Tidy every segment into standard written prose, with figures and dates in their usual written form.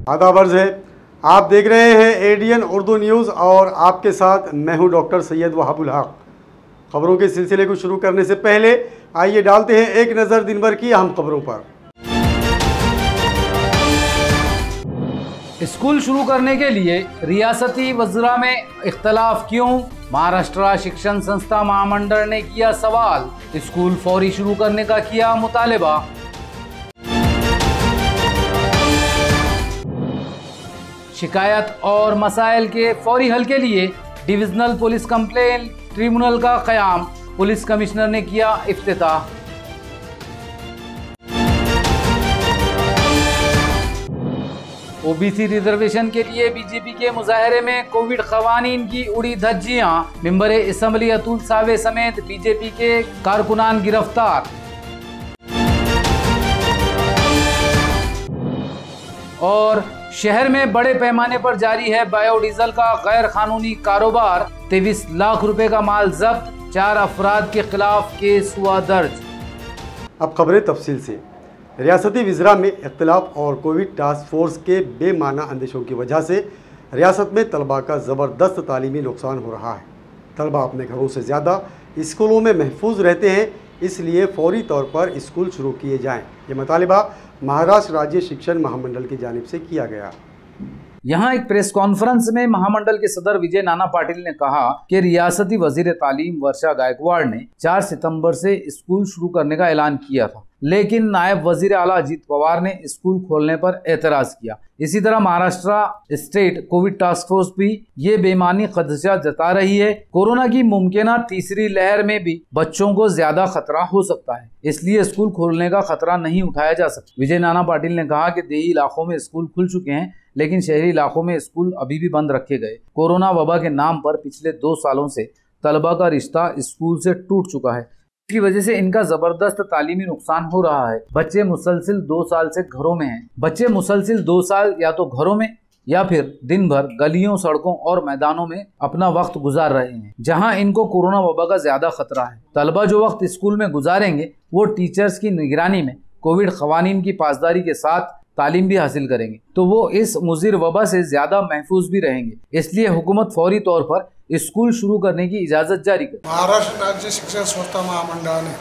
आदाब अर्ज़ है, आप देख रहे हैं एडीएन उर्दू न्यूज़ और आपके साथ मैं हूं डॉक्टर सैयद वहाबुल हक। खबरों के सिलसिले को शुरू करने से पहले आइए डालते हैं एक नज़र दिन भर की अहम खबरों पर। स्कूल शुरू करने के लिए रियासती वज़रा में इख्तलाफ क्यों? महाराष्ट्र शिक्षण संस्था महामंडल ने किया सवाल, स्कूल फौरी शुरू करने का किया मुतालबा। शिकायत और मसाइल के फौरी हल के लिए डिविजनल पुलिस कंप्लेंट ट्रिब्यूनल का क़याम, पुलिस कमिश्नर ने किया इफ्तिताह। ओबीसी रिजर्वेशन के लिए बीजेपी के मुजाहरे में कोविड क़वानीन की उड़ी धज्जियां, मेंबर असम्बली अतुल सावे समेत बीजेपी के कारकुनान गिरफ्तार। और शहर में बड़े पैमाने पर जारी है बायोडीजल का गैर कानूनी कारोबार, 23 लाख रुपए का माल जब्त, 4 अफराद के खिलाफ केस हुआ दर्ज। अब खबरें तफसील से। रियासती वज़रा में इख्तिलाफ और कोविड टास्क फोर्स के बेमाना अंदेशों की वजह से रियासत में तलबा का ज़बरदस्त तालीमी नुकसान हो रहा है। तलबा अपने घरों से ज़्यादा स्कूलों में महफूज रहते हैं, इसलिए फौरी तौर पर स्कूल शुरू किए जाएँ। ये मुतालिबा महाराष्ट्र राज्य शिक्षण महामंडल की जानिब से किया गया। यहाँ एक प्रेस कॉन्फ्रेंस में महामंडल के सदर विजय नाना पाटिल ने कहा कि रियासती वजीर तालीम वर्षा गायकवाड़ ने 4 सितंबर से स्कूल शुरू करने का ऐलान किया था, लेकिन नायब वजीर आला अजीत पवार ने स्कूल खोलने पर एतराज किया। इसी तरह Maharashtra state Covid task force भी ये बेमानी खदशा जता रही है। कोरोना की मुमकिन तीसरी लहर में भी बच्चों को ज्यादा खतरा हो सकता है, इसलिए स्कूल खोलने का खतरा नहीं उठाया जा सकता। विजय नाना पाटिल ने कहा कि देही इलाकों में स्कूल खुल चुके हैं, लेकिन शहरी इलाकों में स्कूल अभी भी बंद रखे गए। कोरोना वबा के नाम पर पिछले 2 सालों से तलबा का रिश्ता स्कूल से टूट चुका है। इसकी वजह से इनका जबरदस्त तालीमी नुकसान हो रहा है। बच्चे मुसलसिल 2 साल से घरों में हैं। बच्चे मुसलसिल 2 साल या तो घरों में या फिर दिन भर गलियों, सड़कों और मैदानों में अपना वक्त गुजार रहे हैं, जहां इनको कोरोना वबा का ज्यादा खतरा है। तलबा जो वक्त स्कूल में गुजारेंगे वो टीचर्स की निगरानी में कोविड क़वानीन की पासदारी के साथ तालीम भी हासिल करेंगे, तो वो इस मुज़िर वबा से ज्यादा महफूज भी रहेंगे। इसलिए हुकूमत फौरी तौर पर स्कूल शुरू करने की इजाज़त जारी कर। महाराष्ट्र राज्य शिक्षण संस्था महामंडळाने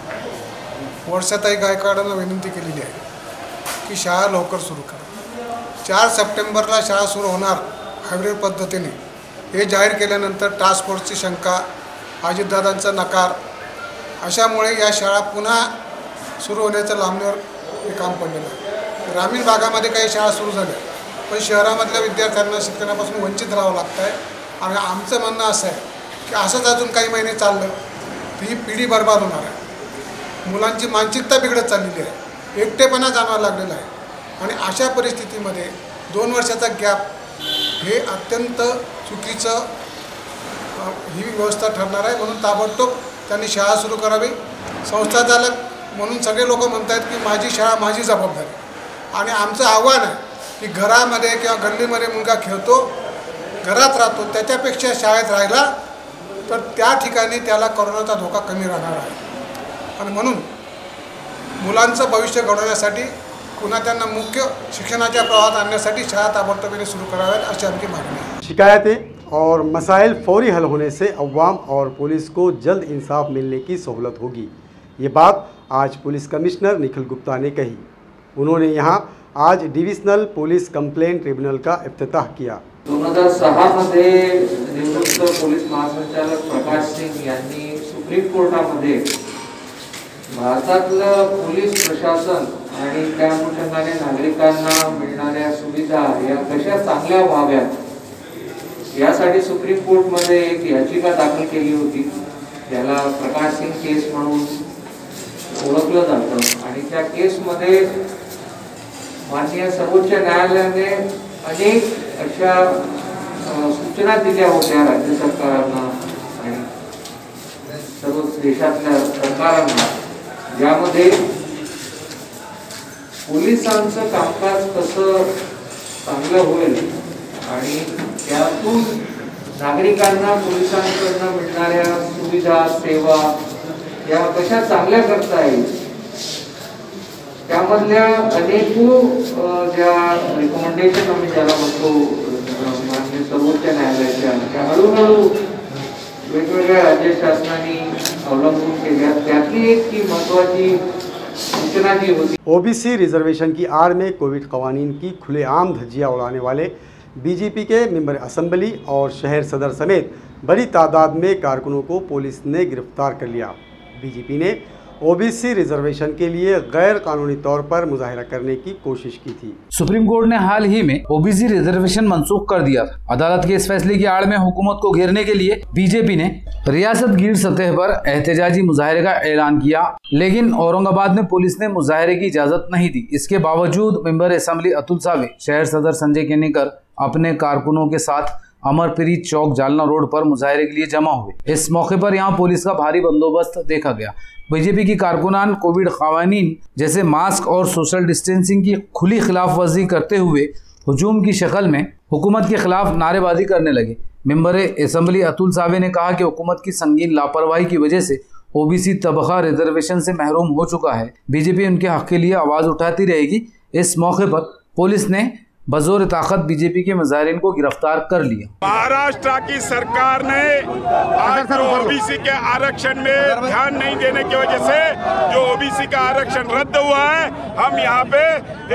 वर्षाताई गायकवाडांना विनंती केलेली आहे की शाळा लवकर सुरू करा। 4 सप्टेंबरला शाळा सुरू होणार हायब्रिड पद्धतीने हे जाहीर केल्यानंतर टास्क फोर्सची शंका, अजितदादांचा नकार, अशामुळे या शाळा पुन्हा सुरू होण्याचं लांबणीवर हे काम पडलेलं आहे। ग्रामीण भागामध्ये काही शाळा सुरू झाल्या, पण शहरामधल्या विद्यार्थ्यांना शिक्षणापासून वंचित राहावं लागतं आहे। आणि आमचं म्हणणं असं आहे की असंच अजून काही महिने चाललं तर ही पिढी बर्बाद होणार आहे। मुलांची मानसिकता बिघडत चाललेली आहे, एकटेपणा जाणवायला लागलेला आहे आणि अशा परिस्थितीमध्ये 2 वर्षाचा गॅप हे अत्यंत चुकीचं ही व्यवस्था ठरणार आहे। म्हणून ताबडतोब त्यांनी शाळा सुरू करावी। संस्थाचालक म्हणून सगळे लोक म्हणतात की माझी शाळा माझी जबाबदारी, आणि आमचं आव्हान आहे की घरामध्ये किंवा गल्लीमध्ये मुलगा खेळतो, घरात राहतो, त्याच्यापेक्षा शाळेत राहिला तर त्या ठिकाणी त्याला कोरोनाचा धोका कमी राहणार आहे। आणि म्हणून मुलांचं भविष्य घडवण्यासाठी पुन्हा त्यांना मुख्य शिक्षणाच्या प्रवाहात आणण्यासाठी शाळा ताबडतोबीने सुरू कराव्यात अशी आमची मागणी आहे। शिकायतें और मसाइल फौरी हल होने से अवाम और पुलिस को जल्द इंसाफ मिलने की सहूलत होगी। ये बात आज पुलिस कमिश्नर निखिल गुप्ता ने कही। उन्होंने यहाँ आज डिविजनल पुलिस कंप्लेंट ट्रिब्यूनल का इफ्तिताह किया। 2006 मध्ये निवृत्त पोलीस महासंचालक प्रकाश सिंग यांनी सुप्रीम कोर्टामध्ये भारतातलं पोलीस प्रशासन आणि त्या अनुषंगाने नागरिकांना मिळणाऱ्या सुविधा या कशा चांगल्या व्हाव्यात यासाठी सुप्रीम कोर्टमध्ये एक याचिका दाखल केली होती, ज्याला प्रकाश सिंग केस म्हणून ओळखलं जातं। आणि त्या केसमध्ये माननीय सर्वोच्च न्यायालयाने अनेक अशा सूचना दिल्या होत्या राज्य सरकारांना आणि सर्व देशातल्या सरकारांना, ज्यामध्ये पोलिसांचं कामकाज कसं चांगलं होईल आणि त्यातून नागरिकांना पोलिसांकडून मिळणाऱ्या सुविधा सेवा या कशा चांगल्या करता येईल, त्यामधल्या अनेको ज्या रिकमेंडेशन आम्ही ज्याला म्हणतो माननीय सर्वोच्च न्यायालयाच्या, त्या हळूहळू वेगवेगळ्या राज्य शासनाने अवलंबून केल्या। त्यातली एक की महत्वाची सूचना जी होती, ओबीसी रिजर्वेशन की आड़ में कोविड कवानीन की खुलेआम धज्जियां उड़ाने वाले बीजेपी के मेंबर असेंबली और शहर सदर समेत बड़ी तादाद में कारकुनों को पुलिस ने गिरफ्तार कर लिया। बीजेपी ने ओबीसी रिजर्वेशन के लिए गैर कानूनी तौर पर मुजाहिरा करने की कोशिश की थी। सुप्रीम कोर्ट ने हाल ही में ओबीसी रिजर्वेशन मंसूख कर दिया था। अदालत के इस फैसले की आड़ में हुकूमत को घेरने के लिए बीजेपी ने रियासत गिर सतह पर एहतजाजी मुजाहिरे का ऐलान किया, लेकिन औरंगाबाद में पुलिस ने मुजाहिरे की इजाजत नहीं दी। इसके बावजूद मेंबर असेंबली अतुल सावे, शहर सदर संजय केनेकर अपने कारकुनों के साथ अमरप्रीत चौक जालना रोड पर मुजाहिरे के लिए जमा हुए। इस मौके पर यहां पुलिस का भारी बंदोबस्त देखा गया। बीजेपी की कारकुनान कोविड कवानीन जैसे मास्क और सोशल डिस्टेंसिंग की खुली खिलाफ वर्जी करते हुए हुजूम की शक्ल में हुकूमत के खिलाफ नारेबाजी करने लगे। मेंबर असेंबली अतुल सावे ने कहा कि हुकूमत की संगीन लापरवाही की वजह से ओबीसी तबका रिजर्वेशन से महरूम हो चुका है। बीजेपी उनके हक के लिए आवाज उठाती रहेगी। इस मौके पर पुलिस ने बजोर ताकत बीजेपी के मुजाहिरीन को गिरफ्तार कर लिया। महाराष्ट्र की सरकार ने आज जो ओबीसी के आरक्षण में ध्यान नहीं देने की वजह से जो ओबीसी का आरक्षण रद्द हुआ है, हम यहाँ पे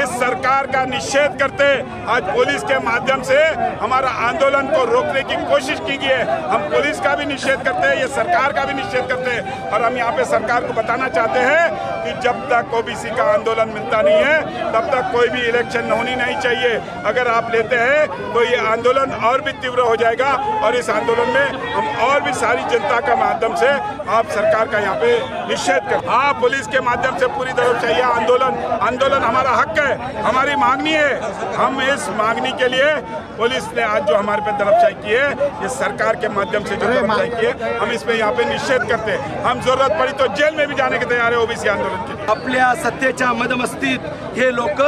इस सरकार का निषेध करते आज पुलिस के माध्यम से हमारा आंदोलन को रोकने की कोशिश की गई है। हम पुलिस का भी निषेध करते हैं, ये सरकार का भी निषेध करते हैं और हम यहाँ पे सरकार को बताना चाहते हैं कि जब तक ओबीसी का आंदोलन मिलता नहीं है तब तक कोई भी इलेक्शन होनी नहीं चाहिए। अगर आप लेते हैं तो ये आंदोलन और भी तीव्र हो जाएगा और इस आंदोलन में हम और भी सारी जनता के माध्यम से आप सरकार का यहाँ पे निषेध कर। हाँ, पुलिस के माध्यम से पूरी तरफ चाहिए आंदोलन हमारा हक है, हमारी मांगनी है। हम इस मांगनी के लिए पुलिस ने आज जो हमारे पे दरफशाही की है, ये सरकार के माध्यम से जो दरफशाही की है, हम इसमें यहाँ पे निषेध करते हैं। हम जरूरत पड़ी तो जेल में भी जाने के तैयार है ओबीसी आंदोलन के लिए। आपल्या सत्तेच्या मदमस्तीत हे लोक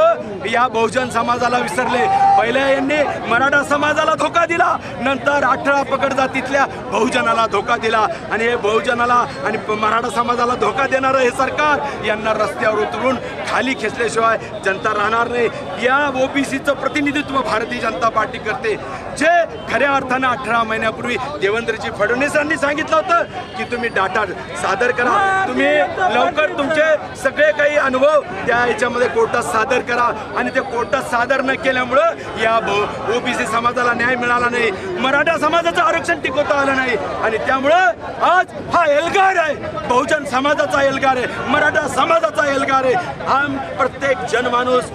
या बहुजन समाजाला विसरले। पहिले यांनी मराठा समाजाला धोका दिला, नंतर 18 पगड जातीतल्या बहुजनाला धोका दिला आणि हे बहुजनाला आणि मराठा समाजाला धोका देणारं हे सरकार यांना रस्त्यावर उतरून खाली खेचल्याशिवाय जनता राहणार नाही। या ओबीसीचं प्रतिनिधित्व भारतीय जनता पार्टी करते, जे खऱ्या अर्थानं 18 महिन्यापूर्वी देवेंद्रजी फडणवीसांनी सांगितलं होतं की तुम्ही डाटा सादर करा, तुम्ही लवकर तुमचे सगळे काही अनुभव त्या याच्यामध्ये कोर्टात सादर करा आणि ते कोर्टात सादर न केल्यामुळं या ओबीसी समाजाला न्याय मिळाला नाही, मराठा समाजाचं आरक्षण टिकवता आलं नाही आणि त्यामुळं आज हा एल्गार आहे, बहुजन समाजाचा एल्गार आहे, मराठा समाजाचा एल्गार आहे। हा प्रत्येक जनमानूस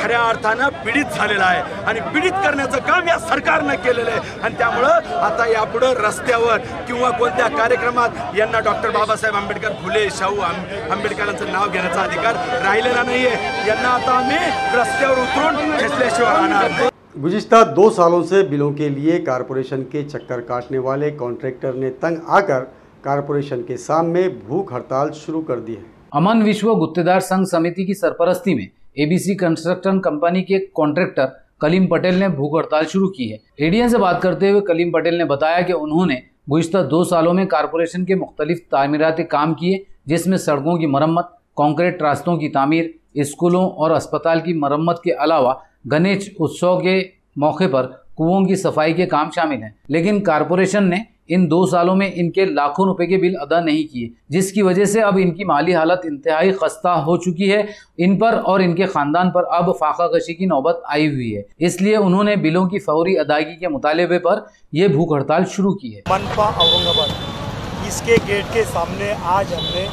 खऱ्या अर्थानं पीडित झालेला आहे आणि पीडित करण्याचं काम या सरकारनं केलेलं आहे आणि त्यामुळं आता यापुढे रस्त्यावर किंवा कोणत्या कार्यक्रमात यांना डॉक्टर बाबासाहेब आंबेडकर, फुले शाहू आंबेडकरांचं नाव घेण्याचा अधिकार राहिलेला नाहीये। यांना आता आम्ही रस्त्यावर उतरून खेचल्याशिवाय राहणार नाही। गुज़िश्ता 2 सालों से बिलों के लिए कारपोरेशन के चक्कर काटने वाले कॉन्ट्रैक्टर ने तंग आकर कारपोरेशन के सामने भूख हड़ताल शुरू कर दी है। अमन विश्व गुत्तेदार संघ समिति की सरपरस्ती में एबीसी कंस्ट्रक्शन कंपनी के कॉन्ट्रैक्टर कलीम पटेल ने भूख हड़ताल शुरू की है। एडीएन से बात करते हुए कलीम पटेल ने बताया कि उन्होंने गुज़िश्ता 2 सालों में कारपोरेशन के मुख्तलिफ तामीराती काम किए, जिसमें सड़कों की मरम्मत, कॉन्क्रीट रास्तों की तामीर, स्कूलों और अस्पताल की मरम्मत के अलावा गणेश उत्सव के मौके पर कुओं की सफाई के काम शामिल हैं। लेकिन कारपोरेशन ने इन 2 सालों में इनके लाखों रुपए के बिल अदा नहीं किए, जिसकी वजह से अब इनकी माली हालत इंतहाई खस्ता हो चुकी है। इन पर और इनके खानदान पर अब फाका कशी की नौबत आई हुई है। इसलिए उन्होंने बिलों की फौरी अदायगी के मुतालबे पर यह भूख हड़ताल शुरू की है। मनपा औरंगाबाद इसके गेट के सामने आज हमने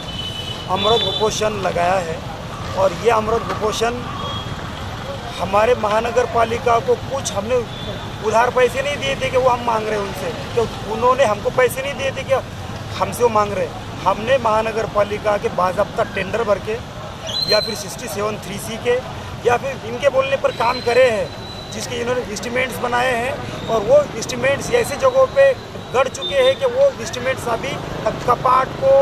अमृत उपोषण लगाया है और ये अमृत उपोषण हमारे महानगर पालिका को कुछ हमने उधार पैसे नहीं दिए थे कि वो हम मांग रहे हैं उनसे, तो उन्होंने हमको पैसे नहीं दिए थे कि हमसे वो मांग रहे हैं। हमने महानगर पालिका के बाज़ाब्ता टेंडर भर के या फिर 67(3)C के या फिर इनके बोलने पर काम करे हैं जिसके इन्होंने एस्टिमेट्स बनाए हैं और वो एस्टिमेट्स ऐसी जगहों पे गड़ चुके हैं कि वो एस्टिमेट्स अभी कपाट को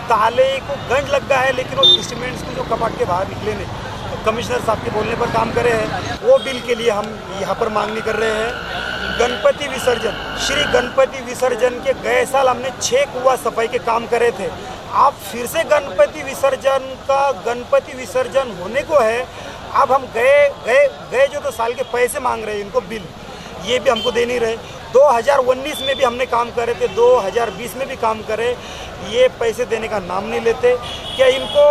ताले को गंज लग गया है, लेकिन वो एस्टिमेट्स को जो कपाट के बाहर निकले नहीं, कमिश्नर साहब के बोलने पर काम करे हैं। वो बिल के लिए हम यहाँ पर मांगनी कर रहे हैं। गणपति विसर्जन, श्री गणपति विसर्जन के गए साल हमने 6 कुआं सफाई के काम करे थे। आप फिर से गणपति विसर्जन होने को है। अब हम गए जो तो साल के पैसे मांग रहे हैं, इनको बिल ये भी हमको दे नहीं रहे। 2019 में भी हमने काम करे थे, 2020 में भी काम करे, ये पैसे देने का नाम नहीं लेते। क्या इनको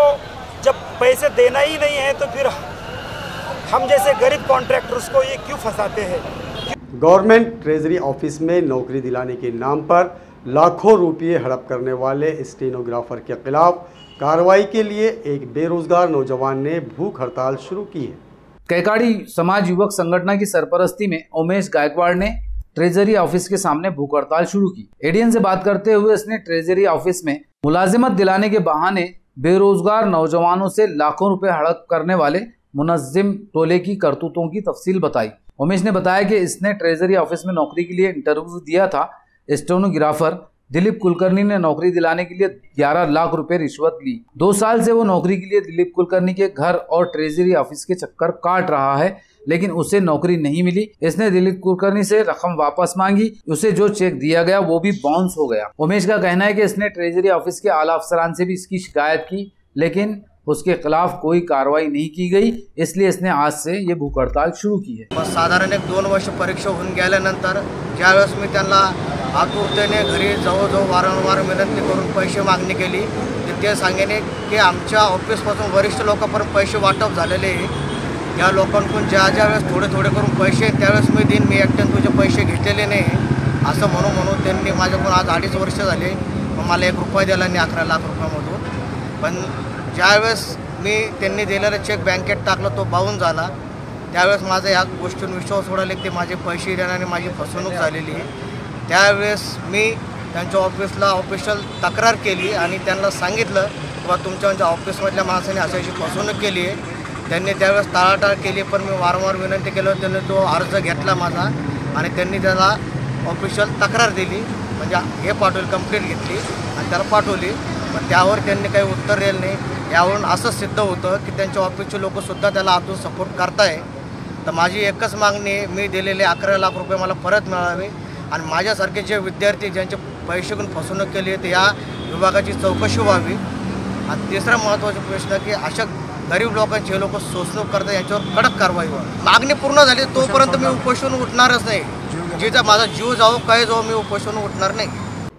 जब पैसे देना ही नहीं है तो फिर हम जैसे गरीब कॉन्ट्रैक्टर्स को ये क्यों फंसाते हैं? गवर्नमेंट ट्रेजरी ऑफिस में नौकरी दिलाने के नाम पर लाखों रुपये हड़प करने वाले स्टेनोग्राफर के खिलाफ कार्रवाई के लिए एक बेरोजगार नौजवान ने भूख हड़ताल शुरू की है। कैकाड़ी समाज युवक संगठन की सरपरस्ती में उमेश गायकवाड़ ने ट्रेजरी ऑफिस के सामने भूख हड़ताल शुरू की। एडीएन से बात करते हुए उसने ट्रेजरी ऑफिस में मुलाजिमत दिलाने के बहाने बेरोजगार नौजवानों से लाखों रुपए हड़प करने वाले मुनज्जिम टोले की करतूतों की तफसील बताई। उमेश ने बताया कि इसने ट्रेजरी ऑफिस में नौकरी के लिए इंटरव्यू दिया था। स्टेनोग्राफर दिलीप कुलकर्णी ने नौकरी दिलाने के लिए 11 लाख रुपए रिश्वत ली। 2 साल से वो नौकरी के लिए दिलीप कुलकर्णी के घर और ट्रेजरी ऑफिस के चक्कर काट रहा है, लेकिन उसे नौकरी नहीं मिली। इसने दिलीप कुलकर्णी से रकम वापस मांगी, उसे जो चेक दिया गया वो भी बाउंस हो गया। उमेश का कहना है कि इसने ट्रेजरी ऑफिस के आला अफसरान से भी इसकी शिकायत की, लेकिन उसके खिलाफ कोई कार्रवाई नहीं की गई, इसलिए इसने आज से ये भूख हड़ताल शुरू की है। साधारण 2 वर्ष परीक्षा होऊन गेल्यानंतर ज्यावेळेस मी त्यांना आतुरतेने घरी जवळजवळ वारंवार विनंती करून पैसे मागणी केली, ते सांगेने की आमच्या ऑफिसपासून वरिष्ठ लोकांपर्यंत पैसे वाटप झालेले आहे। या लोकांकडून ज्या वेळेस थोडे थोडे करून पैसे त्यावेळेस मी देईन, मी एकट्याने तुझे पैसे घेतलेले नाही असं म्हणून त्यांनी माझ्याकडून आज 2.5 वर्ष झाले मला 1 रुपया दिला नाही 11 लाख रुपयामधून। पण ज्यावेळेस मी त्यांनी दिलेला चेक बँकेत टाकला तो बाउन्स झाला, त्यावेळेस माझा या गोष्टीवर विश्वास उडाला की माझे पैसे देण्याने माझी फसवणूक झालेली आहे। त्यावेळेस मी त्यांच्या ऑफिसला ऑफिशियल तक्रार केली आणि त्यांना सांगितलं की तुमच्या ऑफिसमधल्या माणसाने अशी फसवणूक केली आहे। त्यांनी त्यावेळेस टाळाटाळ केली, पण मी वारंवार विनंती केलं, त्यांनी तो अर्ज घेतला माझा आणि त्यांनी त्याला ऑफिशियल तक्रार दिली, म्हणजे हे पाठवली, कंप्लेंट घेतली आणि त्याला पाठवली, पण त्यावर त्यांनी काही उत्तर दिलं नाही। यावरून असं सिद्ध होतं की त्यांच्या ऑफिसचे लोकसुद्धा त्याला आतून सपोर्ट करताय। तर माझी एकच मागणी आहे, मी दिलेले 11 लाख रुपये मला परत मिळावे आणि माझ्यासारखे जे विद्यार्थी ज्यांचे पैसे घेऊन फसवणूक केली आहे या विभागाची चौकशी व्हावी। आणि तिसरा महत्त्वाचा प्रश्न की अशा गरीब लोकांचे हे लोक शोषणूक करतात, यांच्यावर कडक कारवाई व्हावी। मागणी पूर्ण झाली तोपर्यंत मी उपोषण उठणारच नाही, जिचा माझा जीव जाओ काय जाओ मी उपोषण उठणार नाही।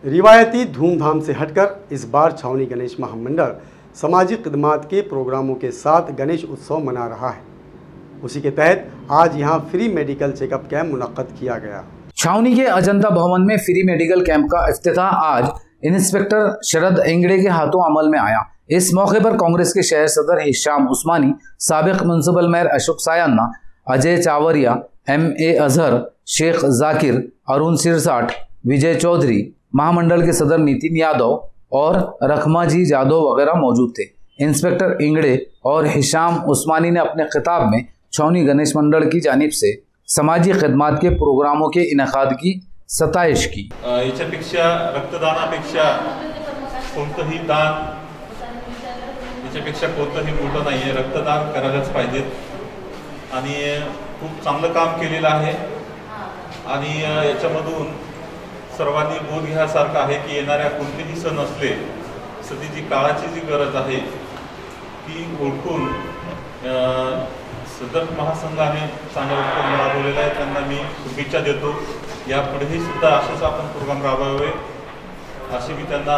रिवायती धूमधाम से हटकर इस बार छावनी गणेश महामंडल समाजी खिदमात के प्रोग्रामों के साथ गणेश उत्सव मना रहा है। उसी के तहत आज यहाँ फ्री मेडिकल चेकअप कैंप मुनक्कद किया गया। छावनी के अजंता भवन में फ्री मेडिकल कैंप का इफ्तिताह आज इंस्पेक्टर शरद इंगड़े के हाथों अमल में आया। इस मौके पर कांग्रेस के शहर सदर हिशाम उस्मानी, साबिक municipal mayor Ashok Sayanna, Ajay Chavaria, MA Azhar, Shaikh Zakir, Arun Sirsat, Vijay Chaudhary, महामंडल के सदर नितिन यादव और रखमाजी जादव वगैरह मौजूद थे। इंस्पेक्टर इंगड़े और हिशाम उस्मानी ने अपने खिताब में छावनी गणेश मंडल की जानिब से समाजी खिदमात के प्रोग्रामों के इनेकाद की सताइश की। याच्यापेक्षा रक्तदानापेक्षा कोणतंही दान, याच्यापेक्षा कोणतंही मोठं नाही आहे। रक्तदान करायलाच पाहिजेत आणि खूप चांगलं काम केलेलं आहे आणि याच्यामधून सर्वांनी बोध घ्यासारखं आहे की येणाऱ्या कोणतेही सण असले सध्याची काळाची जी गरज आहे ती ओळखून सदर महासंघाने चांगला उपक्रम राबवलेला आहे, त्यांना मी शुभेच्छा देतो। यापुढेही सुद्धा असेच आपण प्रोग्राम राबवावे अशी मी त्यांना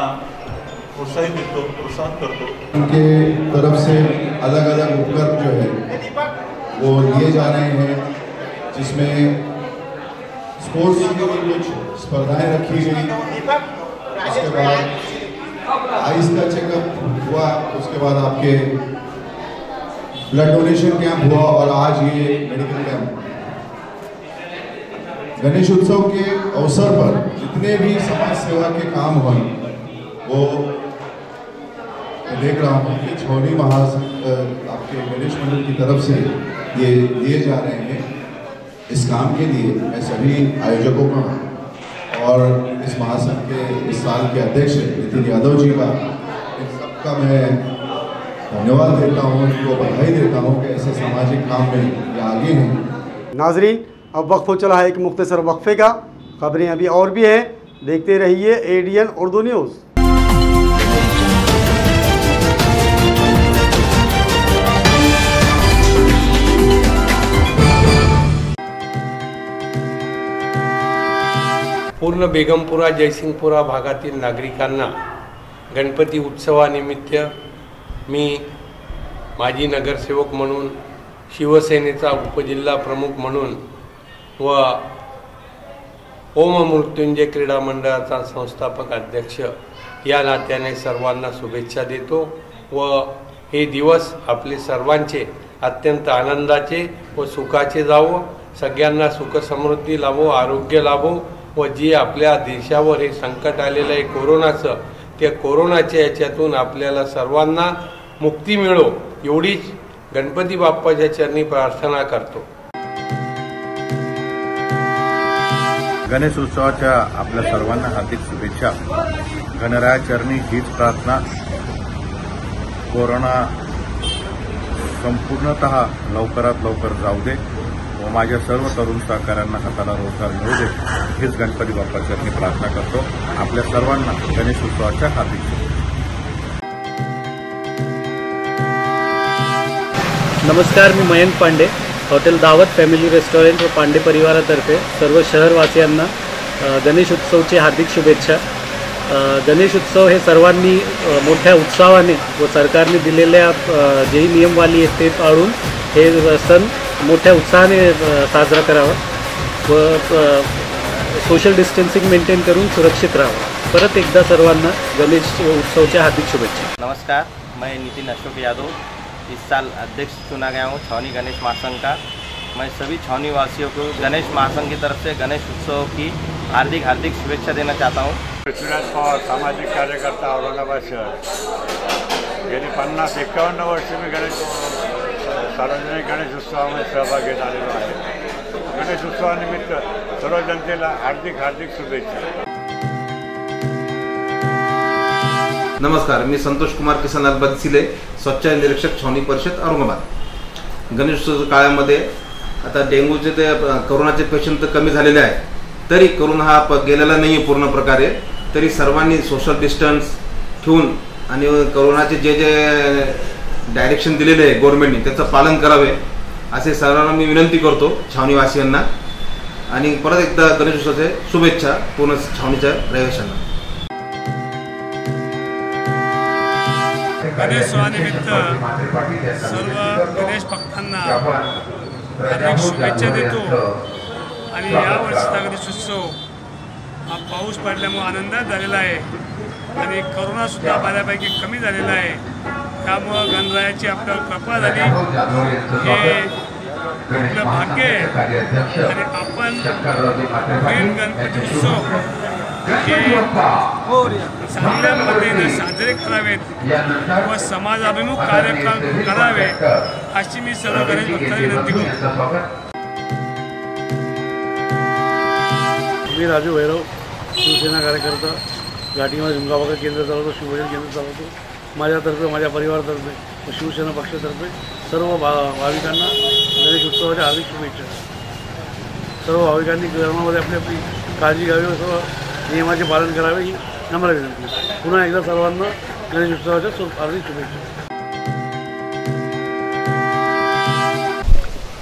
प्रोत्साहन करतो। उनके तरफ से अलग अलग उपक्रम जो है वो लिए जा रहे हैं, जिसमें स्पोर्ट्स की कुछ स्पर्धाएं रखी गई, उसके बाद आइस का चेकअप हुआ, उसके बाद आपके ब्लड डोनेशन कैंप हुआ और आज ये मेडिकल कैंप। गणेश उत्सव के अवसर पर जितने भी समाज सेवा के काम हुए वो देख रहा हूँ कि छावनी महासंघ आपके गणेश मंडल की तरफ से ये दिए जा रहे हैं। इस काम के लिए मैं सभी आयोजकों का और इस महासंघ के इस साल के अध्यक्ष नितिन यादव जी का, इन सबका मैं धन्यवाद देता हूँ, उनको बधाई देता हूँ कि ऐसे सामाजिक काम में ये आगे हैं। नाजरीन, अब वक्त हो चला है एक मुख्तसर वक्फे का। खबरें अभी और भी हैं, देखते रहिए एडीएन उर्दू न्यूज़। पूर्ण बेगमपुरा जयसिंगपुरा भागातील नागरिकांना गणपती उत्सवानिमित्त मी माजी नगरसेवक म्हणून, शिवसेनेचा उपजिल्हा प्रमुख म्हणून व ओम मृत्युंजय क्रीडा मंडळाचा संस्थापक अध्यक्ष या नात्याने सर्वांना शुभेच्छा देतो व हे दिवस आपले सर्वांचे अत्यंत आनंदाचे व सुखाचे जावो, सगळ्यांना सुख समृद्धी लाभो, आरोग्य लाभो व जी आपल्या देशावर हे संकट आलेलं आहे कोरोनाचं, त्या कोरोनाच्या याच्यातून आपल्याला सर्वांना मुक्ती मिळो एवढीच गणपती बाप्पाच्या चरणी प्रार्थना करतो। गणेश उत्सवाच्या आपल्या सर्वांना हार्दिक शुभेच्छा। गणरायाचरणी हीच प्रार्थना, कोरोना संपूर्णतः लवकरात लवकर जाऊ दे व माझ्या सर्व तरुण सहकाऱ्यांना हाताला रोजगार मिळू दे, हीच गणपती बाप्पाचरणी प्रार्थना करतो। आपल्या सर्वांना गणेश उत्सवाच्या हार्दिक शुभेच्छा। नमस्कार, मी मयंक पांडे, हॉटेल दावत फॅमिली रेस्टॉरंट व पांडे परिवारातर्फे सर्व शहरवासियांना गणेश उत्सवची हार्दिक शुभेच्छा। गणेश उत्सव हे सर्वांनी मोठ्या उत्साहाने व सरकारने दिलेल्या जे नियमवाली आहेत ते पाळून हे सण मोठ्या उत्साहाने साजरा करावा व सोशल डिस्टन्सिंग मेंटेन करून सुरक्षित राहावा। परत एकदा सर्वांना गणेश उत्सवच्या हार्दिक शुभेच्छा। नमस्कार, मैं नितिन अशोक यादव इस साल अध्यक्ष चुना गया हूँ छावनी गणेश महासंघ का। मैं सभी छावनी वासियों को गणेश महासंघ की तरफ से गणेश उत्सव की हार्दिक हार्दिक शुभेच्छा देना चाहता हूँ। पृथ्वीराज पवार, सामाजिक कार्यकर्ता, औरंगाबाद शहर। गेली 50-51 वर्ष मी सार्वजनिक गणेश उत्सवामध्ये सहभाग घेत आलेलो आहे। गणेश उत्सवानिमित्त सर्व जनतेला हार्दिक हार्दिक शुभेच्छा। नमस्कार, मी संतोष कुमार किसनलाल बदसिले, स्वच्छता निरीक्षक छावनी परिषद औरंगाबाद। गणेशोत्सव काळामध्ये आता डेंग्यूचे ते कोरोनाचे पेशंट तर कमी झालेले आहे, तरी कोरोना हा गेलेला नाही आहे पूर्ण प्रकारे, तरी सर्वांनी सोशल डिस्टन्स ठेवून आणि कोरोनाचे जे जे डायरेक्शन दिलेले आहे गव्हर्नमेंटने त्याचं पालन करावे असे सर्वांना मी विनंती करतो छावणीवासियांना। आणि परत एकदा गणेशोत्सवाच्या शुभेच्छा पूर्ण छावणीच्या रहिवाशांना। गणेशोत्सवानिमित्त सर्व गणेश भक्तांना हार्दिक शुभेच्छा देतो। आणि यावर्षीचा गणेशोत्सव हा पाऊस पडल्यामुळे आनंदात झालेला आहे आणि कोरोनासुद्धा बऱ्यापैकी कमी झालेला आहे, त्यामुळं गणरायाची आपल्यावर कृपा झाली हे आपलं भाग्य आहे। आणि आपण नवीन गणपती उत्सव चांगल्या पद्धतीने साजरे करावेत व समाजाभिमुख कार्यक्रम करावे अशी मी सर्व गणेश भक्तांना विनंती करतो। मी राजू भैरव, शिवसेना कार्यकर्ता, घाटीमध्ये झुंगाबागा केंद्र चालवतो, शिवभोजन केंद्र चालवतो। माझ्यातर्फे, माझ्या परिवारातर्फे, शिवसेना पक्षातर्फे सर्व भाविकांना गणेश उत्सवाच्या हार्दिक शुभेच्छा। सर्व भाविकांनी घरामध्ये आपली आपली काळजी घ्यावी व सर्व नियमाचे पालन करावे ही नम्र विनंती। पुन्हा एकदा सर्वांना गणेश उत्सवाच्या हार्दिक शुभेच्छा।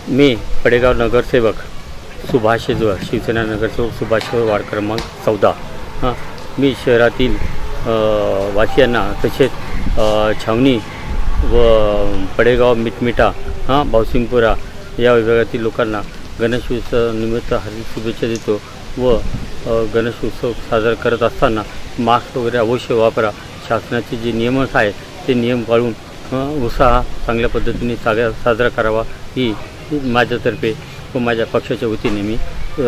मी पडेगाव नगरसेवक सुभाष शेजवळ, शिवसेना नगरसेवक सुभाष शेजवळ, वार्ड क्रमांक 14। मी शहरातील वासियांना तसेच छावणी व पडेगाव मिटमिटा भावसिंगपुरा या विभागातील लोकांना गणेश उत्सवानिमित्त हार्दिक शुभेच्छा देतो व गणेश उत्सव साजरा करत असताना मास्क वगैरे अवश्य वापरा। शासनाचे जे नियम आहेत ते नियम पाळून उत्साह चांगल्या पद्धतीने साजरा करावा ही माझ्यातर्फे व माझ्या पक्षाच्या वतीने मी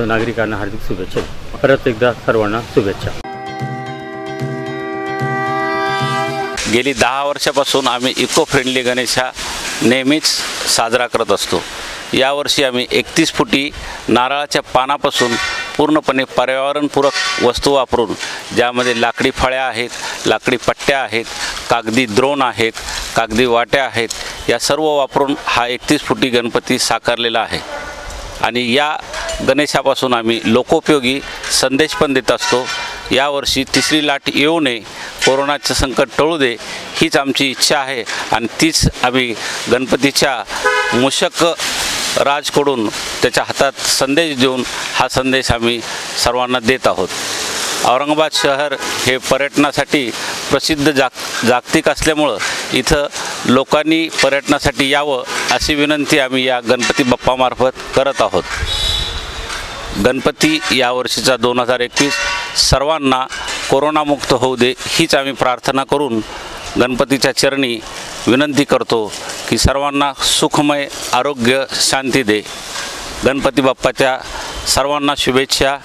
नागरिकांना हार्दिक शुभेच्छा। परत एकदा सर्वांना शुभेच्छा। गेली 10 वर्षापासून आम्ही इको फ्रेंडली गणेश हा नेहमीच साजरा करत असतो। यावर्षी आम्ही 31 फुटी नारळाच्या पानापासून पूर्णपणे पर्यावरणपूरक वस्तू वापरून, ज्यामध्ये लाकडी फळ्या आहेत, लाकडी पट्ट्या आहेत, कागदी द्रोण आहेत, कागदी वाट्या आहेत, या सर्व वापरून हा 31 फुटी गणपती साकारलेला आहे. आणि या गणेशापासून आम्ही लोकोपयोगी संदेश पण देत असतो. यावर्षी तिसरी लाट येऊ नये, कोरोनाचं संकट टळू दे, हीच आमची इच्छा आहे. आणि तीच आम्ही गणपतीच्या मूषक राजकडून त्याच्या हातात संदेश देऊन हा संदेश आम्ही सर्वांना देत आहोत. औरंगाबाद शहर हे पर्यटनासाठी प्रसिद्ध जागतिक असल्यामुळं इथं लोकांनी पर्यटनासाठी यावं अशी विनंती आम्ही या गणपती बाप्पामार्फत करत आहोत. गणपती यावर्षीचा 2021 सर्वांना कोरोनामुक्त होऊ दे, हीच आम्ही प्रार्थना करून गणपतीच्या चरणी विनंती करतो की सर्वांना सुखमय आरोग्य शांती दे. गणपती बाप्पाच्या सर्वांना शुभेच्छा.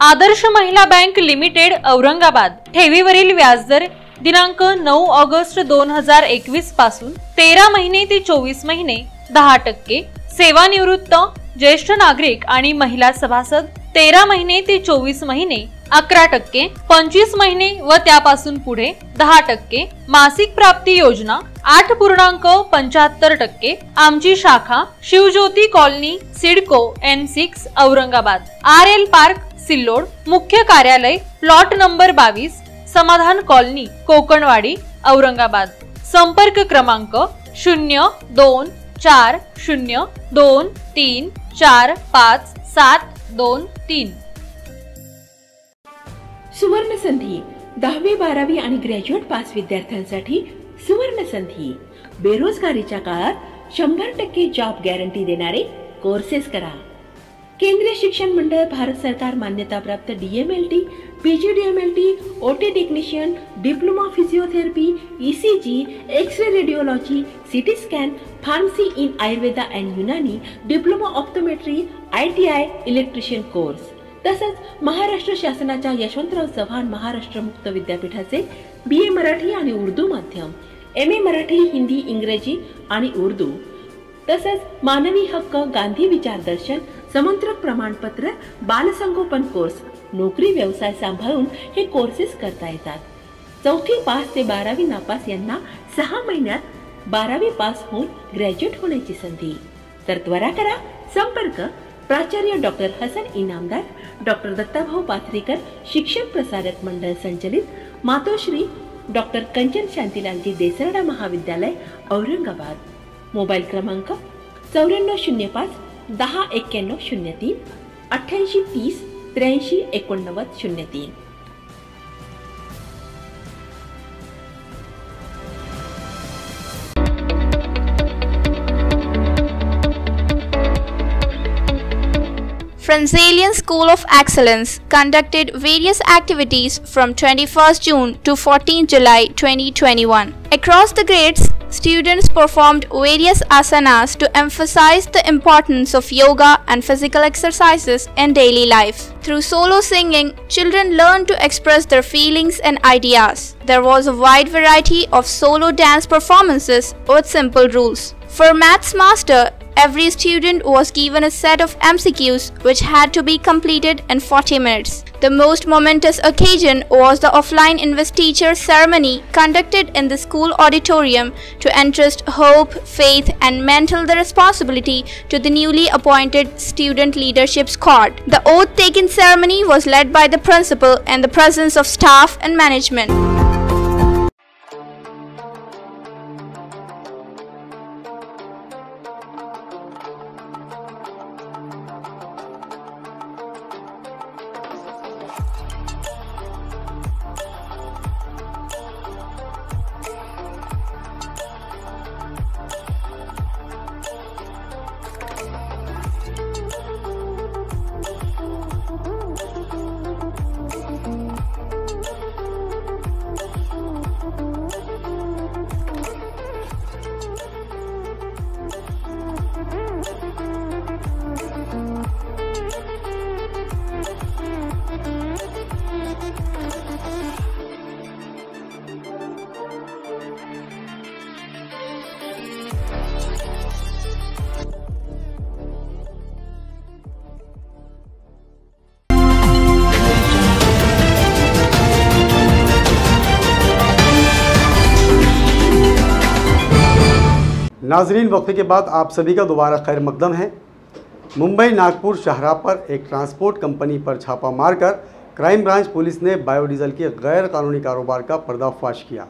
आदर्श महिला बँक लिमिटेड औरंगाबाद ठेवीवरील व्याजदर दिनांक 9 ऑगस्ट 2021 पासून 13 महिने ते 24 महिने 10%, सेवानिवृत्त ज्येष्ठ नागरिक आणि महिला सभासद 13 महिने ते 24 महिने 11%, 25 महिने व त्यापासून पुढे 10%, मासिक प्राप्ती योजना 8.75%. आमची शाखा Shivjyoti colony, CIDCO N6 Aurangabad, RL park Sillod, मुख्य कार्यालय प्लॉट नंबर 22, समाधान कॉलनी, कोकणवाडी, औरंगाबाद. संपर्क क्रमांक 024023457323. सुवर्ण संधी 10वी 12वी आणि ग्रॅज्युएट पास विद्यार्थ्यांसाठी सुवर्ण संधी. बेरोजगारीच्या काळात 100% जॉब गॅरंटी देणारे कोर्सेस करा. केंद्रीय शिक्षण मंडळ, भारत सरकार मान्यताप्राप्त DMLT, PGDMLT, OT technician, diploma physiotherapy, ECG, X-ray radiology, CT scan, pharmacy in Ayurveda and Unani, diploma optometry, ITI electrician course. तसंच महाराष्ट्र शासनाच्या यशवंतराव चव्हाण महाराष्ट्र मुक्त विद्यापीठाचे BA मराठी आणि उर्दू माध्यम, MA मराठी, हिंदी, इंग्रजी आणि उर्दू. तसंच मानवी हक्क, गांधी विचार दर्शन, समंत्रक प्रमाणपत्र, बालसंगोपन कोर्स, नोकरी व्यवसाय सांभाळून हे कोर्सेस करता येतात. 4थी पास ते 12वी नापास यांना 6 महिन्यात 12वी पास होऊन ग्रॅज्युएट होण्याची संधी. तर त्वरा करा. संपर्क प्राचार्य डॉक्टर हसन इनामदार, डॉक्टर दत्ताभाऊ पाथरीकर, शिक्षण प्रसारक मंडळ संचलित, मातोश्री डॉक्टर कंचन शांतीलालजी देसरडा महाविद्यालय औरंगाबाद. मोबाईल क्रमांक 9405 109103 8830 83 8903. Franzelian School of Excellence conducted various activities from 21st June to 14th July 2021. Across the grades, students performed various asanas to emphasize the importance of yoga and physical exercises in daily life. Through solo singing, children learned to express their feelings and ideas. There was a wide variety of solo dance performances with simple rules. For Maths Master, every student was given a set of MCQs which had to be completed in 40 minutes. The most momentous occasion was the offline investiture ceremony conducted in the school auditorium to entrust hope, faith and mental the responsibility to the newly appointed student leadership squad. The oath-taking ceremony was led by the principal in the presence of staff and management. नाजरीन, वक्फे के बाद आप सभी का दोबारा खैर मकदम है। मुंबई नागपुर शाहराह पर एक transport company पर छापा मारकर क्राइम ब्रांच पुलिस ने बायोडीजल के गैर कानूनी कारोबार का पर्दाफाश किया।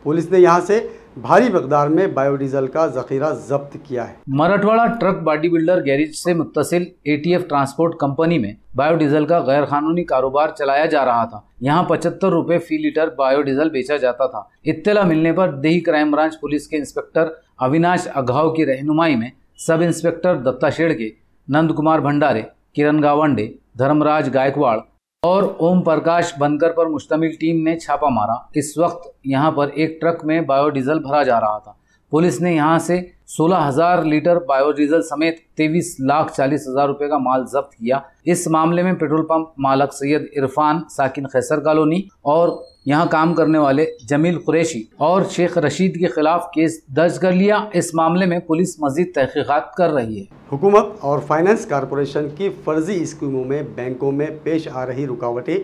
पुलिस ने यहां से भारी मकदार में बायोडीजल का जखीरा जब्त किया है। Marathwada truck body builder garage से मुत्तसिल ATF ट्रांसपोर्ट कंपनी में बायोडीजल का गैर कानूनी कारोबार चलाया जा रहा था। यहां 75 रुपए फी लीटर बायोडीजल बेचा जाता था। इत्तला मिलने पर देही क्राइम ब्रांच पुलिस के इंस्पेक्टर अविनाश अघाव की रहनुमाई में सब इंस्पेक्टर दत्ता शेड़के, नंद कुमार भंडारे, किरण गावंडे, धर्मराज गायकवाड़ और ओम प्रकाश बनकर पर मुश्तमिल टीम ने छापा मारा। इस वक्त यहां पर एक ट्रक में बायोडीजल भरा जा रहा था। पुलिस ने यहां से 16,000 लीटर बायोडीजल समेत 23,40,000 रुपए का माल जब्त किया। इस मामले में पेट्रोल पंप मालक सैयद इरफान साकिन खैसर कॉलोनी और यहां काम करने वाले जमील कुरैशी और शेख रशीद के खिलाफ केस दर्ज कर लिया। इस मामले में पुलिस मजीद तहकीकात कर रही है। हुकूमत और फाइनेंस कॉरपोरेशन की फर्जी स्कीमों में बैंकों में पेश आ रही रुकावटें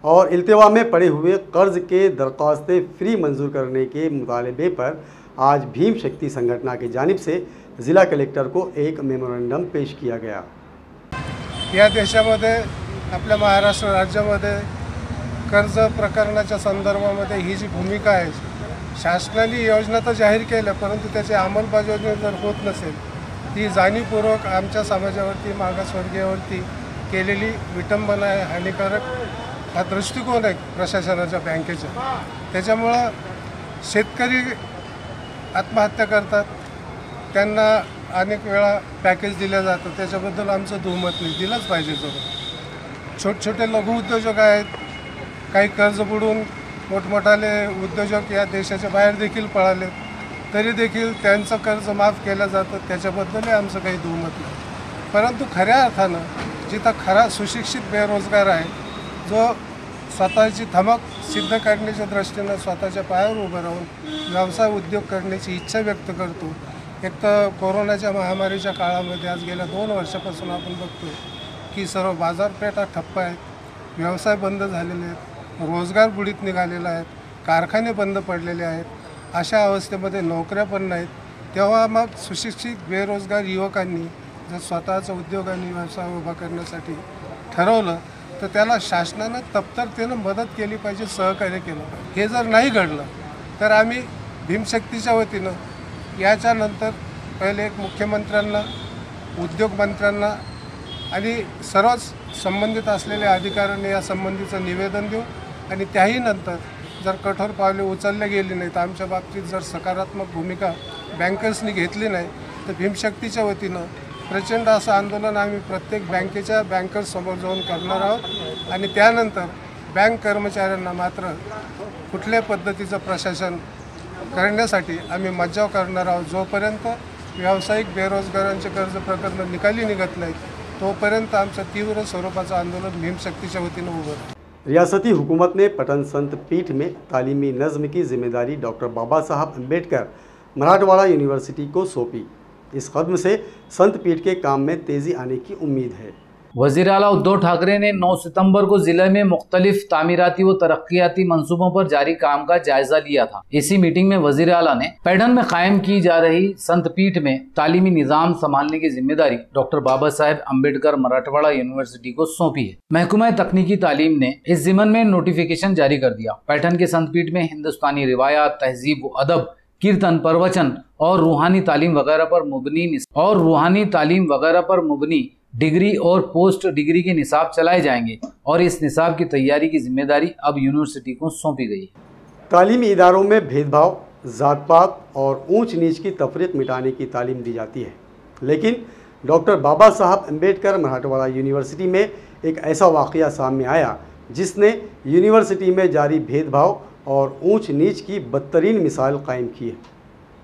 और इल्तिवा में पड़े हुए कर्ज के दरख्वास्तें फ्री मंजूर करने के मुतालबे पर आज भीम शक्ति संगठन की जानिब से जिला कलेक्टर को एक मेमोरेंडम पेश किया गया। या देशामध्ये आपल्या महाराष्ट्र राज्यामध्ये कर्ज प्रकरणाच्या संदर्भामध्ये ही जी भूमिका आहे, शासनाने योजना तर जाहीर केल्या परंतु त्याची अंमलबजावणी जर होत नसेल ती जाणीवपूर्वक आमच्या समाजावरती मागासवर्गीयावरती केलेली विटंबना आहे, हानिकारक हा दृष्टिकोन आहे प्रशासनाच्या बँकेचा। त्याच्यामुळं शेतकरी आत्महत्या करतात, त्यांना अनेक वेळा पॅकेज दिलं जातं, त्याच्याबद्दल आमचं दुमत नाही, दिलंच पाहिजे जरूर। छोटे छोटे लघु उद्योजक आहेत, काही कर्ज बुडून मोठमोठाले उद्योजक या देशाच्या बाहेर देखील पळाले तरी देखील त्यांचं कर्ज माफ केलं जातं, त्याच्याबद्दलही आमचं काही दुमत नाही। परंतु खऱ्या अर्थानं जिथं खरा सुशिक्षित बेरोजगार आहे, जो स्वतःची धमक सिद्ध करण्याच्या दृष्टीनं स्वतःच्या पायावर उभं राहून व्यवसाय उद्योग करण्याची इच्छा व्यक्त करतो। एक तर कोरोनाच्या महामारीच्या काळामध्ये आज गेल्या 2 वर्षापासून आपण बघतो की सर्व बाजारपेठा ठप्प आहेत, व्यवसाय बंद झालेले आहेत, रोजगार बुडीत निघालेला आहे, कारखाने बंद पडलेले आहेत। अशा अवस्थेमध्ये नोकऱ्या पण नाहीत। तेव्हा मग सुशिक्षित बेरोजगार युवकांनी जर स्वतःचा उद्योग आणि व्यवसाय उभा करण्यासाठी ठरवलं तर त्याला शासनानं तत्परतेनं मदत केली पाहिजे, सहकार्य केलं पाहिजे। हे जर नाही घडलं तर आम्ही भीमशक्तीच्या वतीनं याच्यानंतर पहिले एक मुख्यमंत्र्यांना, उद्योगमंत्र्यांना आणि सर्वच संबंधित असलेल्या अधिकाऱ्यांनी या संबंधीचं निवेदन देऊ आणि त्याही नंतर जर कठोर पावले उचलले गेली नाही तर आमच्या बाबतीत जर सकारात्मक भूमिका बँकर्सनी घेतली नाही तर भीमशक्तीच्या वतीनं प्रचंड असं आंदोलन आम्ही प्रत्येक बँकेच्या बँकर्ससमोर जाऊन करणार आहोत आणि त्यानंतर बँक कर्मचाऱ्यांना मात्र कुठल्या पद्धतीचं प्रशासन करण्यासाठी आम्ही मज्जाव करणार आहोत। जोपर्यंत व्यावसायिक बेरोजगारांचे कर्ज प्रकरण निकाली निघत नाहीत तोपर्यंत आमचं तीव्र स्वरूपाचं आंदोलन भीमशक्तीच्या वतीनं उभं राहतं। रियासती हुकूमत ने पटन संत पीठ में तालीमी नज़्म की जिम्मेदारी डॉक्टर बाबा साहब अम्बेडकर मराठवाड़ा यूनिवर्सिटी को सौंपी। इस कदम से संत पीठ के काम में तेज़ी आने की उम्मीद है। वज़ीर आला उद्धव ठाकरे ने 9 सितंबर को जिले में मुख्तलिफ तामीराती व तरक्याती मंसूबों पर जारी काम का जायजा लिया था। इसी मीटिंग में वज़ीर आला ने पैठन में कायम की जा रही संत पीठ में तालीमी निज़ाम संभालने की जिम्मेदारी डॉक्टर बाबा साहेब अम्बेडकर मराठवाड़ा यूनिवर्सिटी को सौंपी है। महकमा तकनीकी तालीम ने इस ज़िमन में नोटिफिकेशन जारी कर दिया। पैठन के संत पीठ में हिंदुस्तानी रिवायात, तहजीब व अदब, कीर्तन, प्रवचन और रूहानी तालीम वगैरह पर मुबनी डिग्री और पोस्ट डिग्री के निसाब चलाए जाएंगे और इस निसाब की तैयारी की जिम्मेदारी अब यूनिवर्सिटी को सौंपी गई है। तालीमी इदारों में भेदभाव, जात पात और ऊंच नीच की तफरीक मिटाने की तालीम दी जाती है, लेकिन डॉक्टर बाबा साहब अम्बेडकर मराठवाड़ा यूनिवर्सिटी में एक ऐसा वाक़या सामने आया जिसने यूनिवर्सिटी में जारी भेदभाव और ऊंच नीच की बदतरीन मिसाल कायम की है।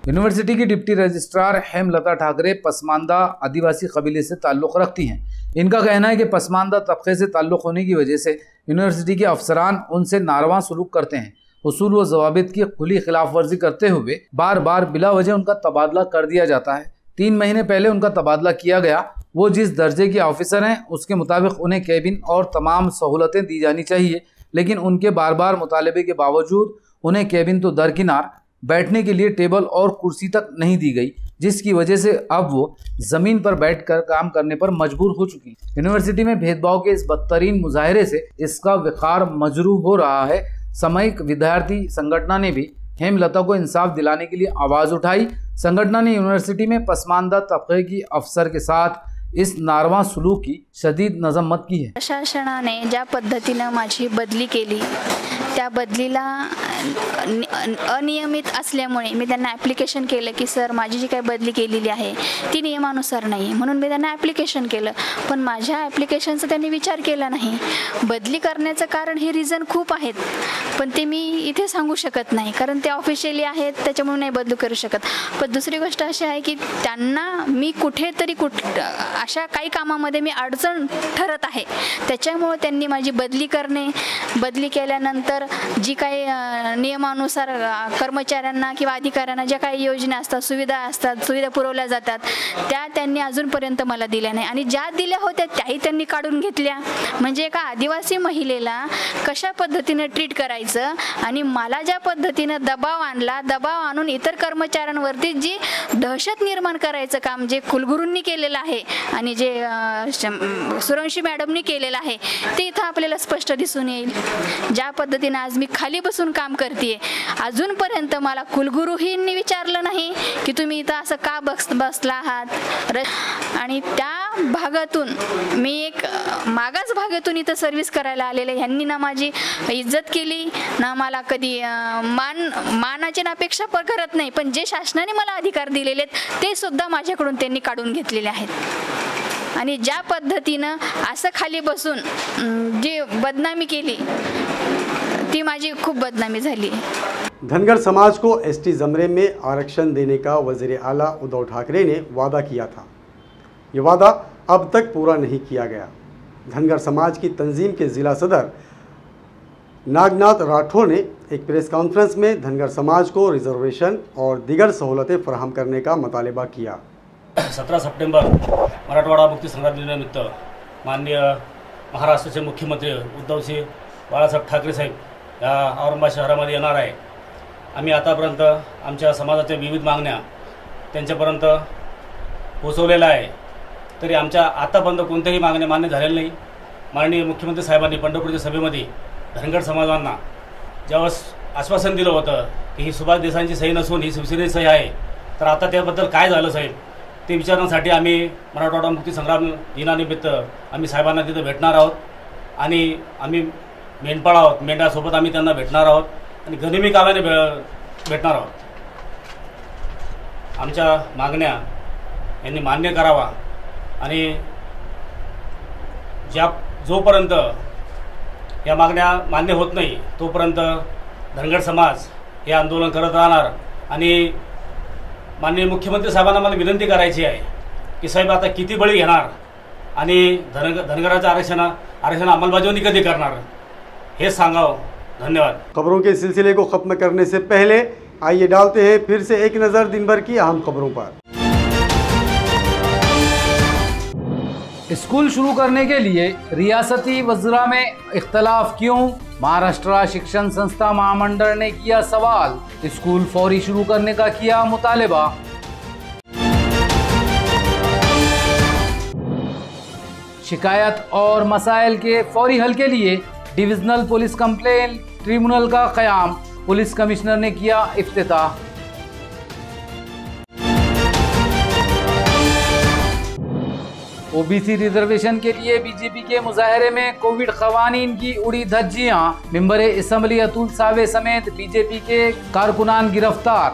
यूनिवर्सिटी की डिप्टी रजिस्ट्रार हेमलता ठाकरे पसमानदा आदिवासी कबीले से ताल्लुक़ रखती हैं। इनका कहना है कि पसमानदा तबके से ताल्लुक़ होने की वजह से यूनिवर्सिटी के अफसरान उनसे नारवा सलूक करते हैं। उसूल व ज़वाबित की खुली खिलाफ वर्जी करते हुए बार बार बिला वजह उनका तबादला कर दिया जाता है। 3 महीने पहले उनका तबादला किया गया। वो जिस दर्जे के ऑफिसर हैं उसके मुताबिक उन्हें कैबिन और तमाम सहूलतें दी जानी चाहिए, लेकिन उनके बार बार मुतालबे के बावजूद उन्हें कैबिन तो दरकिनार बैठने के लिए टेबल और कुर्सी तक नहीं दी गई, जिसकी वजह से अब वो जमीन पर बैठकर काम करने पर मजबूर हो चुकी। यूनिवर्सिटी में भेदभाव के इस बदतरीन मुजाहरे से इसका विकार मजरू हो रहा है। सामयिक विद्यार्थी संगठन ने भी हेमलता को इंसाफ दिलाने के लिए आवाज उठाई। संगठन ने यूनिवर्सिटी में पसमानदा तबके की अफसर के साथ इस नारवा सुलूक की शदीद मजम्मत की है। प्रशासनाने ज्या पद्धतीनं माझी बदली केली त्या बदलीला अनियमित असल्यामुळे मी त्यांना ॲप्लिकेशन केलं की सर माझी जी काही बदली केलेली आहे ती नियमानुसार नाही, म्हणून मी त्यांना ॲप्लिकेशन केलं, पण माझ्या ॲप्लिकेशनचा त्यांनी विचार केला नाही। बदली करण्याचं कारण हे रिझन खूप आहेत, पण ते मी इथे सांगू शकत नाही कारण ते ऑफिशियली आहेत, त्याच्यामुळे नाही बदलू करू शकत। पण दुसरी गोष्ट अशी आहे की त्यांना मी कुठेतरी अशा काही कामामध्ये मी अडचण ठरत आहे, त्याच्यामुळे त्यांनी माझी बदली करणे, बदली केल्यानंतर जी काही नियमानुसार कर्मचाऱ्यांना किंवा अधिकाऱ्यांना ज्या काही योजना असतात, सुविधा पुरवल्या जातात त्या त्यांनी अजूनपर्यंत मला दिल्या नाही आणि ज्या दिल्या होत्या त्याही त्यांनी काढून घेतल्या। म्हणजे एका आदिवासी महिलेला कशा पद्धतीने ट्रीट करायचं आणि मला ज्या पद्धतीने दबाव आणून इतर कर्मचाऱ्यांवरती जी दहशत निर्माण करायचं काम जे कुलगुरूंनी केलेलं आहे आणि जे सुरंशी मॅडमनी केलेलं आहे ते इथं आपल्याला स्पष्ट दिसून येईल। ज्या पद्धतीने आज मी खाली बसून काम करते, अजूनपर्यंत मला कुलगुरूहींनी विचारलं नाही की तुम्ही इथं असं का बसला आहात आणि त्या भागातून मी एक मागास भागातून इथं सर्व्हिस करायला आलेले, ह्यांनी ना माझी इज्जत केली ना मला कधी मानाची अपेक्षा करत नाही, पण जे शासनाने मला अधिकार दिलेले ते सुद्धा माझ्याकडून त्यांनी काढून घेतलेले आहेत आणि ज्या पद्धतीनं असं खाली बसून जी बदनामी केली ती माझी खूप बदनामी झाली। धनगर समाज को एसटी ज़मरे में आरक्षण देने का वज़ीर आला उद्धव ठाकरे ने वादा किया था। ये वादा अब तक पूरा नहीं किया गया। धनगर समाज की तंजीम के ज़िला सदर नागनाथ राठौर ने एक प्रेस कॉन्फ्रेंस में धनगर समाज को रिजर्वेशन और दीगर सहूलतें फराहम करने का मुतालबा किया। 17 सप्टेंबर मराठवाडा मुक्ती संग्राम दिनानिमित्त माननीय महाराष्ट्राचे मुख्यमंत्री उद्धवजी बाळासाहेब ठाकरे साहेब या औरंगाबाद शहरामध्ये येणार आहे। आम्ही आतापर्यंत आमच्या समाजाच्या विविध मागण्या त्यांच्यापर्यंत पोहोचवलेल्या आहे, तरी आमच्या आतापर्यंत कोणत्याही मागण्या मान्य झालेल्या नाही। माननीय मुख्यमंत्री साहेबांनी पंढरपूरच्या सभेमध्ये धनगर समाजांना ज्यावेळेस आश्वासन दिलं होतं की ही सुभाष देसाईंची सही नसून ही शिवसेनेची सही आहे, तर आता त्याबद्दल काय झालं साहेब ते विचारण्यासाठी आम्ही मराठवाडा मुक्ती संग्राम दिनानिमित्त आम्ही साहेबांना तिथं भेटणार आहोत आणि आम्ही मेंढपाळ आहोत, मेंढ्यासोबत आम्ही त्यांना भेटणार आहोत आणि गनिमी काव्याने भेटणार आहोत। आमच्या मागण्या यांनी मान्य करावा आणि जोपर्यंत या मागण्या मान्य होत नाही तोपर्यंत धनगर समाज हे आंदोलन करत राहणार आणि माननीय मुख्यमंत्री साहेबांना मला विनंती करायची आहे की साहेब आता किती बळी घेणार आणि धनगराच्या आरक्षण अंमलबजावणी कधी करणार हे सांगावं। धन्यवाद। खबरों के सिलसिले को खत्म करने से पहले आइए डालते हैं फिर से एक नज़र दिन भर की अहम खबरों पर। स्कूल शुरू करने के लिए रियासती वज़रा में इख्तलाफ क्यों? महाराष्ट्र शिक्षण संस्था महामंडल ने किया सवाल, स्कूल फौरी शुरू करने का किया मुतालबा। शिकायत और मसाइल के फौरी हल के लिए डिविजनल पुलिस कंप्लेंट ट्रिब्यूनल का क़याम, पुलिस कमिश्नर ने किया इफ्तिताह। ओबीसी रिजर्वेशन के लिए बीजेपी के मुजाहरे में कोविड क़वानीन की उड़ी धज्जियां, मेंबर असेंबली अतुल सावे समेत बीजेपी के कारकुनान गिरफ्तार।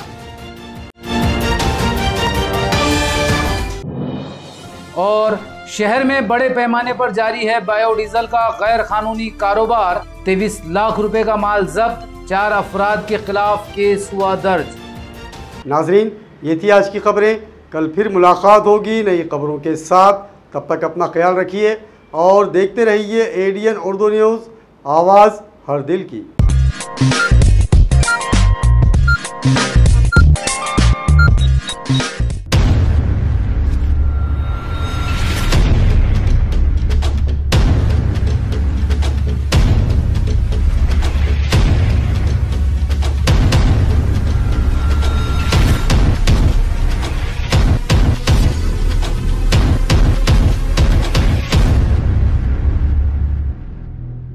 और शहर में बड़े पैमाने पर जारी है बायोडीजल का गैर कानूनी कारोबार, 23 लाख रुपए का माल जब्त, 4 अफराद के खिलाफ केस हुआ दर्ज। नाजरीन, ये थी आज की खबरें। कल फिर मुलाकात होगी नई खबरों के साथ। तब तक अपना ख्याल रखिए और देखते रहिए ADN उर्दू न्यूज़, आवाज़ हर दिल की।